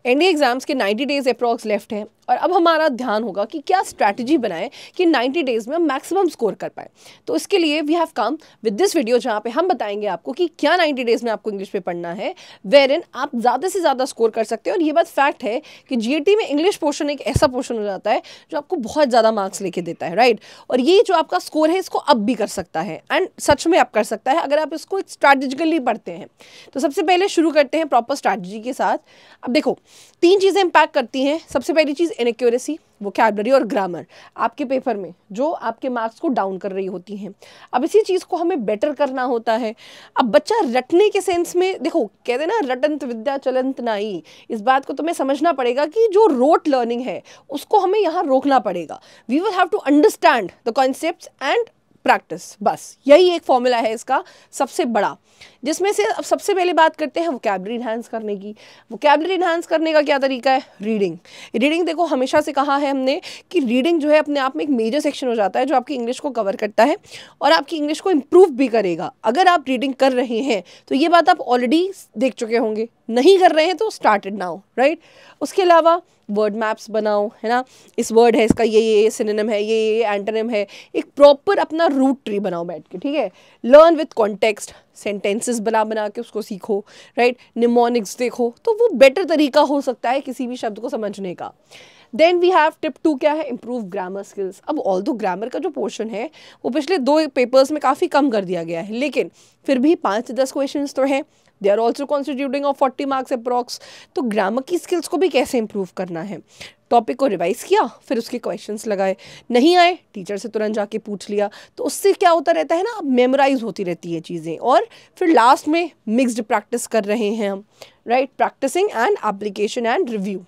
NDA exams के 90 days approx left हैं और अब हमारा ध्यान होगा कि क्या स्ट्रैटेजी बनाएं कि 90 डेज में हम मैक्सिमम स्कोर कर पाए। तो इसके लिए we have come with this video जहाँ पे हम बताएंगे आपको कि क्या 90 डेज में आपको इंग्लिश में पढ़ना है वेर इन आप ज़्यादा से ज़्यादा स्कोर कर सकते हैं। और ये बात फैक्ट है कि जीएटी में इंग्लिश पोर्शन एक ऐसा पोर्शन हो जाता है जो आपको बहुत ज़्यादा मार्क्स लेके देता है, राइट। और ये जो आपका स्कोर है इसको अब भी कर सकता है एंड सच में अब कर सकता है अगर आप इसको स्ट्रैटेजिकली पढ़ते हैं। तो सबसे पहले शुरू करते हैं प्रॉपर स्ट्रैटेजी के साथ। अब देखो 3 चीज़ें इम्पैक्ट करती हैं। सबसे पहली चीज़ इनएक्यूरेसी, वोकैबुलरी और ग्रामर आपके पेपर में जो आपके मार्क्स को डाउन कर रही होती हैं। अब इसी चीज़ को हमें बेटर करना होता है। अब बच्चा रटने के सेंस में देखो कहते हैं ना रटंत विद्या चलंत नाई, इस बात को तुम्हें समझना पड़ेगा कि जो रोट लर्निंग है उसको हमें यहाँ रोकना पड़ेगा। We will have to understand the concepts and practice, बस यही एक फॉर्मूला है इसका सबसे बड़ा, जिसमें से अब सबसे पहले बात करते हैं वोकैबुलरी इन्हांस करने की। वोकैबुलरी इन्हांस करने का क्या तरीका है? रीडिंग देखो हमेशा से कहा है हमने कि रीडिंग जो है अपने आप में एक मेजर सेक्शन हो जाता है जो आपकी इंग्लिश को कवर करता है और आपकी इंग्लिश को इम्प्रूव भी करेगा। अगर आप रीडिंग कर रहे हैं तो ये बात आप ऑलरेडी देख चुके होंगे, नहीं कर रहे हैं तो स्टार्टेड नाउ, राइट। उसके अलावा वर्ड मैप्स बनाओ, है ना, इस वर्ड है इसका ये सिनोनिम है, ये एंटोनिम है, एक प्रॉपर अपना रूट ट्री बनाओ बैठ के, ठीक है। लर्न विथ कॉन्टेक्स्ट, सेंटेंसेस बना के उसको सीखो, राइट। निमोनिक्स देखो, तो वो बेटर तरीका हो सकता है किसी भी शब्द को समझने का। देन वी हैव टिप 2 क्या है? Improve grammar skills. अब ऑल्दो ग्रामर का जो पोर्शन है वो पिछले 2 पेपर्स में काफ़ी कम कर दिया गया है, लेकिन फिर भी 5 से 10 क्वेश्चन तो हैं। They are also constituting of 40 marks approx. तो ग्रामर की स्किल्स को भी कैसे इंप्रूव करना है? टॉपिक को रिवाइज किया, फिर उसके क्वेश्चंस लगाए, नहीं आए टीचर से तुरंत जाके पूछ लिया, तो उससे क्या होता रहता है ना, मेमोराइज होती रहती है चीज़ें। और फिर लास्ट में मिक्स्ड प्रैक्टिस कर रहे हैं हम, right, practising and application and review.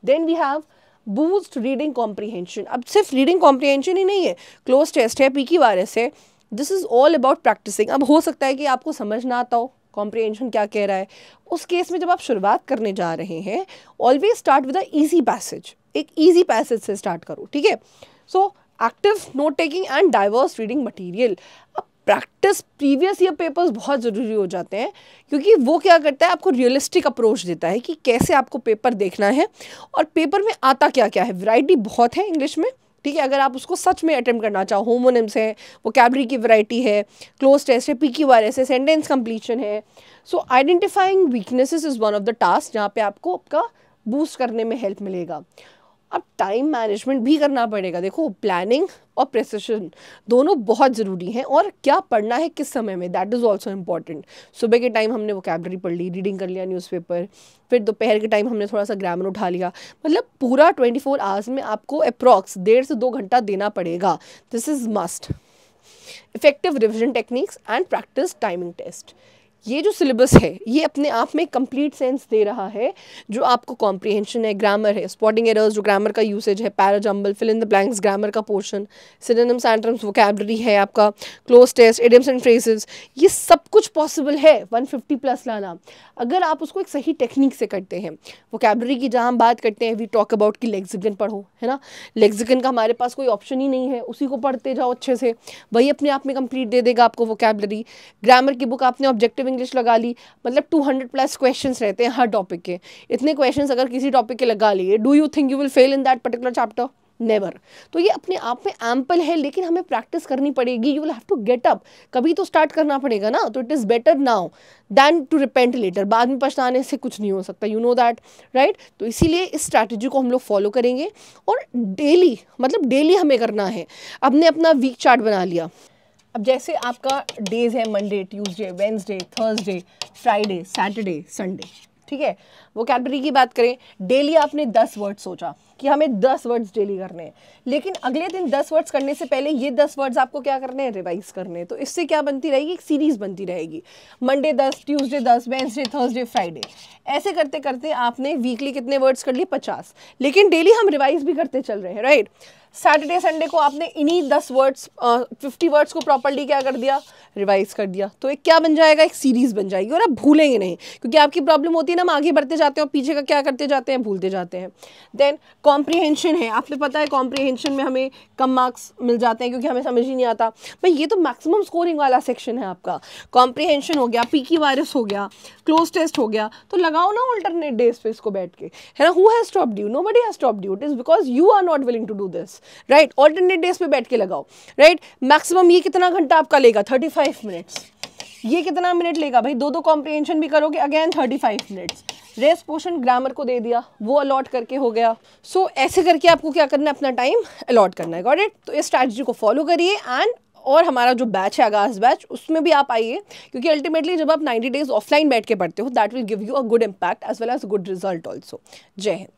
Then we have boost reading comprehension. अब सिर्फ रीडिंग कॉम्प्रीहेंशन ही नहीं है, क्लोज टेस्ट है, PQRS है, this is all about practising. अब हो सकता है कि आपको समझ ना आता हो कॉम्प्रीहेंशन क्या कह रहा है, उस केस में जब आप शुरुआत करने जा रहे हैं always start with a easy passage, एक ईजी पैसेज से स्टार्ट करो, ठीक है। So active note taking and diverse reading material. अब प्रैक्टिस प्रीवियस ईयर पेपर्स बहुत ज़रूरी हो जाते हैं क्योंकि वो क्या करता है, आपको रियलिस्टिक अप्रोच देता है कि कैसे आपको पेपर देखना है और पेपर में आता क्या क्या है। वैरायटी बहुत है इंग्लिश में, ठीक है। अगर आप उसको सच में अटेम्प्ट करना चाहो, होमोनिम्स है, वोकैबुलरी की वैरायटी है, क्लोज टेस्ट है, PQRS है, सेंटेंस कंप्लीशन है। So identifying weaknesses is one of the task जहाँ पे आपको आपका बूस्ट करने में हेल्प मिलेगा। अब टाइम मैनेजमेंट भी करना पड़ेगा। देखो प्लानिंग और प्रिसिशन दोनों बहुत ज़रूरी हैं, और क्या पढ़ना है किस समय में, दैट इज़ ऑल्सो इम्पॉर्टेंट। सुबह के टाइम हमने वोकैबुलरी पढ़ ली, रीडिंग कर लिया न्यूज़पेपर, फिर दोपहर के टाइम हमने थोड़ा सा ग्रामर उठा लिया, मतलब पूरा 24 आवर्स में आपको अप्रॉक्स 1.5 से 2 घंटा देना पड़ेगा। This is must. Effective revision techniques and practice timing test. ये जो सिलेबस है ये अपने आप में कंप्लीट सेंस दे रहा है। जो आपको कॉम्प्रिहेंशन है, ग्रामर है, स्पॉटिंग एरर्स जो ग्रामर का यूसेज है, parajumble, fill in the blanks grammar का पोर्शन, सिनोनिम्स एंटोनिम्स, वोकैबुलरी है आपका, cloze test, idioms and phrases, ये सब कुछ पॉसिबल है 150 प्लस लाना अगर आप उसको एक सही टेक्निक से करते हैं। वोकैबुलरी की जहाँ हम बात करते हैं वी टॉक अबाउट कि लेक्सिकन पढ़ो, है ना। लेक्सिकन का हमारे पास कोई ऑप्शन ही नहीं है, उसी को पढ़ते जाओ अच्छे से, वही अपने आप में कंप्लीट दे देगा आपको वोकैबुलरी। ग्रामर की बुक आपने ऑब्जेक्टिव इंग्लिश लगा ली, मतलब 200 प्लस क्वेश्चंस रहते हैं हर टॉपिक के। इतने क्वेश्चंस अगर किसी टॉपिक के लगा लिए, do you think you will fail in that particular chapter? Never. तो ये अपने आप में एम्पल है, लेकिन हमें प्रैक्टिस करनी पड़ेगी। You will have to get up, कभी तो स्टार्ट करना पड़ेगा ना। तो it is better now than to repent later. बाद में पछताने से कुछ नहीं हो सकता, यू नो दैट, राइट। तो इसीलिए इस स्ट्रैटेजी को हम लोग फॉलो करेंगे और डेली, मतलब डेली हमें करना है। हमने अपना वीक चार्ट बना लिया। अब जैसे आपका डेज है Monday, Tuesday, Wednesday, Thursday, Friday, Saturday, Sunday, ठीक है। वोकैबुलरी की बात करें, डेली आपने 10 वर्ड्स सोचा कि हमें 10 वर्ड्स डेली करने हैं, लेकिन अगले दिन 10 वर्ड्स करने से पहले ये 10 वर्ड्स आपको क्या करने हैं, रिवाइज करने हैं। तो इससे क्या बनती रहेगी, एक सीरीज बनती रहेगी। Monday 10, Tuesday 10, Wednesday, Thursday, Friday, ऐसे करते करते आपने वीकली कितने वर्ड्स कर लिए, 50। लेकिन डेली हम रिवाइज भी करते चल रहे हैं, राइट। सैटरडे संडे को आपने इन्हीं 10 वर्ड्स 50 वर्ड्स को प्रॉपर्ली क्या कर दिया, रिवाइज कर दिया। तो एक क्या बन जाएगा, एक सीरीज बन जाएगी, और आप भूलेंगे नहीं। क्योंकि आपकी प्रॉब्लम होती है ना, हम आगे बढ़ते जाते हैं और पीछे का क्या करते जाते हैं, भूलते जाते हैं। देन कॉम्प्रिहेंशन है, आपने पता है कॉम्प्रिहेंशन में हमें कम मार्क्स मिल जाते हैं क्योंकि हमें समझ ही नहीं आता। भाई ये तो मैक्सिमम स्कोरिंग वाला सेक्शन है आपका, कॉम्प्रिहेंशन हो गया, पीकी वायरस हो गया, क्लोज टेस्ट हो गया, तो लगाओ ना ऑल्टरनेट डेज पे इसको बैठ के, है ना। Who has stopped you? Nobody has stopped you, it is because you are not willing to do this, right. Alternate days पे बैठ के लगाओ, राइट। मैक्सिमम ये कितना घंटा आपका लेगा? 35 मिनट्स। ये कितना मिनट लेगा भाई? 2 कॉम्प्रिहेंशन भी करोगे, again 35 minutes. Rest portion grammar को दे दिया, वो अलॉट करके हो गया। सो ऐसे करके आपको क्या करना है, अपना टाइम अलॉट करना है। Got it? तो इस स्ट्रैटेजी को फॉलो करिए। एंड और हमारा जो बैच है आगाज बैच, उसमें भी आप आइए, क्योंकि अल्टीमेटली जब आप 90 डेज ऑफलाइन बैठ के पढ़ते हो, that will give you a good impact as well as good result also. जय हिंद।